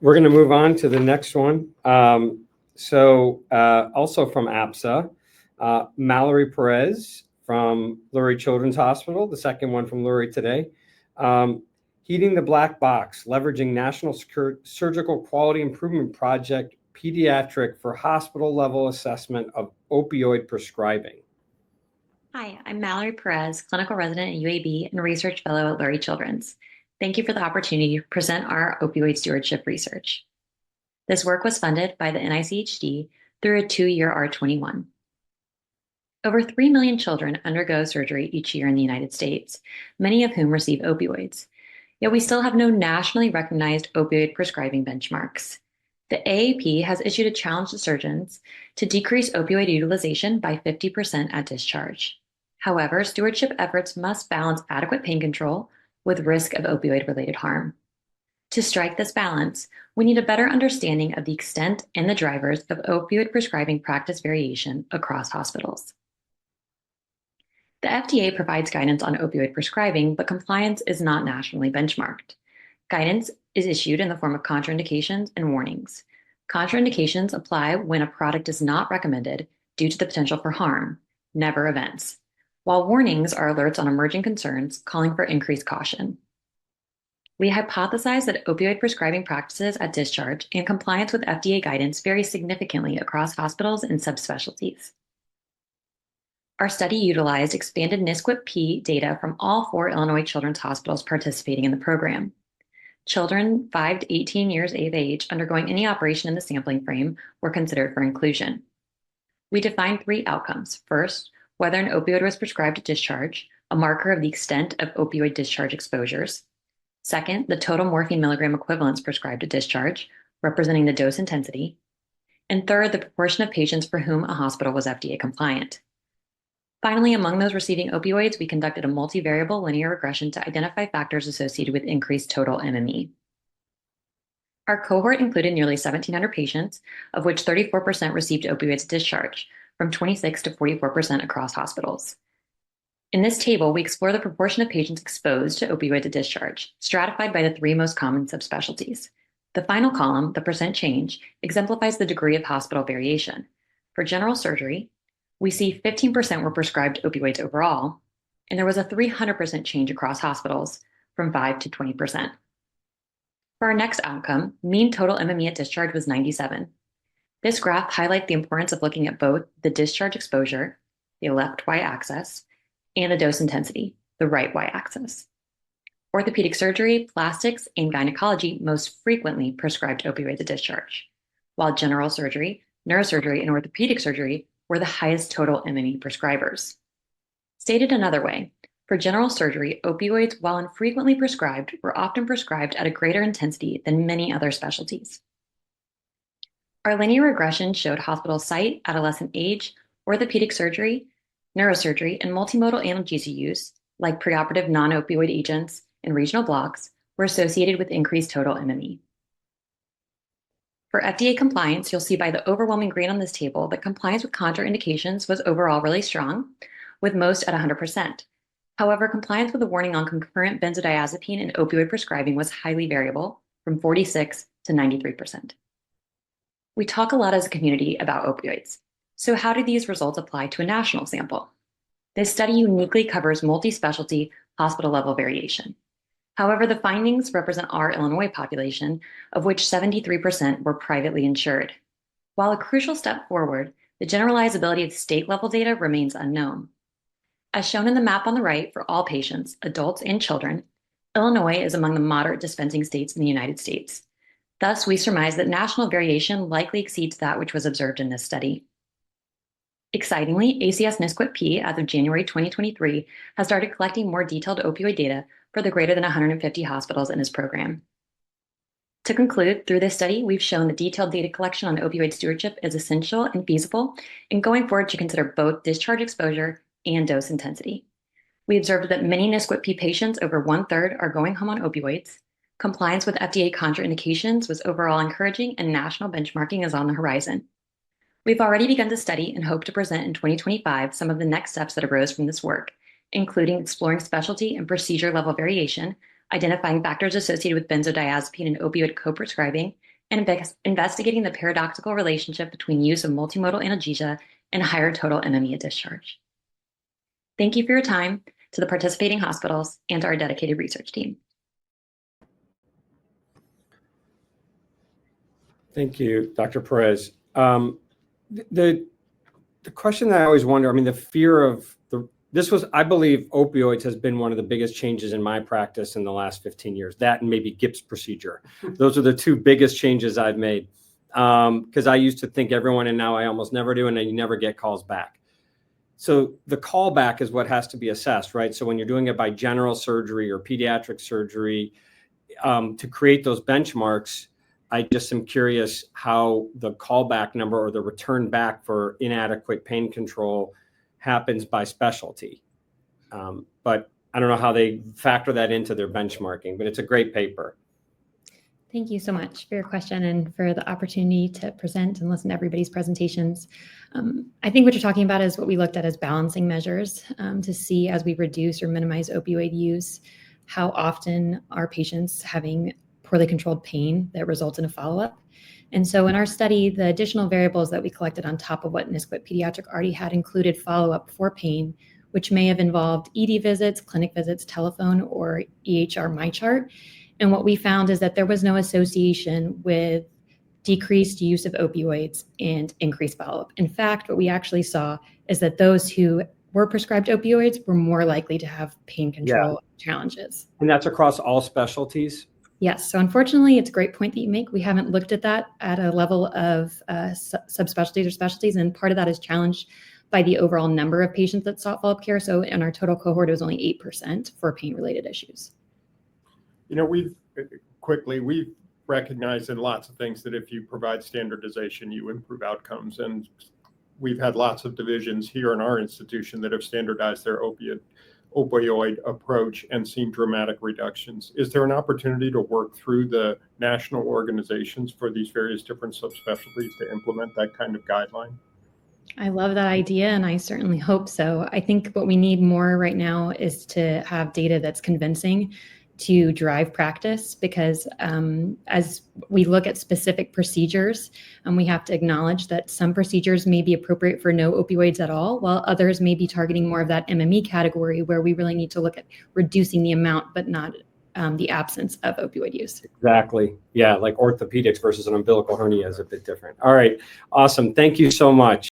We're going to move on to the next one. Also from APSA, Mallory Perez from Lurie Children's Hospital, the second one from Lurie today. Heating the Black Box, leveraging National Surgical Quality Improvement Project Pediatric for hospital-level assessment of opioid prescribing. Hi, I'm Mallory Perez, clinical resident at UAB and research fellow at Lurie Children's. Thank you for the opportunity to present our opioid stewardship research. This work was funded by the NICHD through a 2-year R21. Over 3 million children undergo surgery each year in the United States, many of whom receive opioids. Yet we still have no nationally recognized opioid prescribing benchmarks. The AAP has issued a challenge to surgeons to decrease opioid utilization by 50% at discharge. However, stewardship efforts must balance adequate pain control with risk of opioid-related harm. To strike this balance, we need a better understanding of the extent and the drivers of opioid prescribing practice variation across hospitals. The FDA provides guidance on opioid prescribing, but compliance is not nationally benchmarked. Guidance is issued in the form of contraindications and warnings. Contraindications apply when a product is not recommended due to the potential for harm, never events, while warnings are alerts on emerging concerns calling for increased caution. We hypothesize that opioid prescribing practices at discharge and compliance with FDA guidance vary significantly across hospitals and subspecialties. Our study utilized expanded NSQIP-P data from all 4 Illinois children's hospitals participating in the program. Children 5 to 18 years of age undergoing any operation in the sampling frame were considered for inclusion. We defined 3 outcomes. First, whether an opioid was prescribed at discharge, a marker of the extent of opioid discharge exposures. Second, the total morphine milligram equivalents prescribed at discharge, representing the dose intensity. And third, the proportion of patients for whom a hospital was FDA compliant. Finally, among those receiving opioids, we conducted a multivariable linear regression to identify factors associated with increased total MME. Our cohort included nearly 1,700 patients, of which 34% received opioids at discharge, from 26 to 44% across hospitals. In this table, we explore the proportion of patients exposed to opioids at discharge, stratified by the 3 most common subspecialties. The final column, the percent change, exemplifies the degree of hospital variation. For general surgery, we see 15% were prescribed opioids overall, and there was a 300% change across hospitals from 5 to 20%. For our next outcome, mean total MME at discharge was 97. This graph highlights the importance of looking at both the discharge exposure, the left y-axis, and the dose intensity, the right y-axis. Orthopedic surgery, plastics, and gynecology most frequently prescribed opioids at discharge, while general surgery, neurosurgery, and orthopedic surgery were the highest total MME prescribers. Stated another way, for general surgery, opioids, while infrequently prescribed, were often prescribed at a greater intensity than many other specialties. Our linear regression showed hospital site, adolescent age, orthopedic surgery, neurosurgery, and multimodal analgesia use, like preoperative non-opioid agents and regional blocks, were associated with increased total MME. For FDA compliance, you'll see by the overwhelming green on this table that compliance with contraindications was overall really strong, with most at 100%. However, compliance with the warning on concurrent benzodiazepine and opioid prescribing was highly variable, from 46 to 93%. We talk a lot as a community about opioids. So how do these results apply to a national sample? This study uniquely covers multi-specialty hospital-level variation. However, the findings represent our Illinois population, of which 73% were privately insured. While a crucial step forward, the generalizability of state-level data remains unknown. As shown in the map on the right for all patients, adults and children, Illinois is among the moderate dispensing states in the United States. Thus, we surmise that national variation likely exceeds that which was observed in this study. Excitingly, ACS NSQIP-P, as of January 2023, has started collecting more detailed opioid data for the greater than 150 hospitals in his program. To conclude, through this study, we've shown that detailed data collection on opioid stewardship is essential and feasible, and going forward to consider both discharge exposure and dose intensity. We observed that many NSQIP-P patients, over 1/3, are going home on opioids. Compliance with FDA contraindications was overall encouraging, and national benchmarking is on the horizon. We've already begun to study and hope to present in 2025 some of the next steps that arose from this work, including exploring specialty and procedure level variation, identifying factors associated with benzodiazepine and opioid co-prescribing, and investigating the paradoxical relationship between use of multimodal analgesia and higher total MME at discharge. Thank you for your time to the participating hospitals and to our dedicated research team. Thank you, Dr. Perez. The question that I always wonder, I mean, the fear of I believe opioids has been one of the biggest changes in my practice in the last 15 years, that and maybe GIPS procedure. Those are the two biggest changes I've made. Because I used to think everyone, and now I almost never do, and then you never get calls back. So the callback is what has to be assessed, right? So when you're doing it by general surgery or pediatric surgery, to create those benchmarks, I just am curious how the callback number or the return back for inadequate pain control happens by specialty. But I don't know how they factor that into their benchmarking, but it's a great paper. Thank you so much for your question and for the opportunity to present and listen to everybody's presentations. I think what you're talking about is what we looked at as balancing measures to see as we reduce or minimize opioid use, how often are patients having poorly controlled pain that results in a follow-up. And so in our study, the additional variables that we collected on top of what Pediatric already had included follow-up for pain, which may have involved ED visits, clinic visits, telephone, or EHR MyChart. And what we found is that there was no association with decreased use of opioids and increased follow-up. In fact, what we actually saw is that those who were prescribed opioids were more likely to have pain control challenges. And that's across all specialties? Yes. So unfortunately, it's a great point that you make. We haven't looked at that at a level of subspecialties or specialties. And part of that is challenged by the overall number of patients that sought follow-up care. So in our total cohort, it was only 8% for pain-related issues. You know, we've recognized in lots of things that if you provide standardization, you improve outcomes. And we've had lots of divisions here in our institution that have standardized their opioid approach and seen dramatic reductions. Is there an opportunity to work through the national organizations for these various different subspecialties to implement that kind of guideline? I love that idea, and I certainly hope so. I think what we need more right now is to have data that's convincing to drive practice, because as we look at specific procedures, we have to acknowledge that some procedures may be appropriate for no opioids at all, while others may be targeting more of that MME category where we really need to look at reducing the amount, but not the absence of opioid use. Exactly. Yeah, like orthopedics versus an umbilical hernia is a bit different. All right. Awesome. Thank you so much.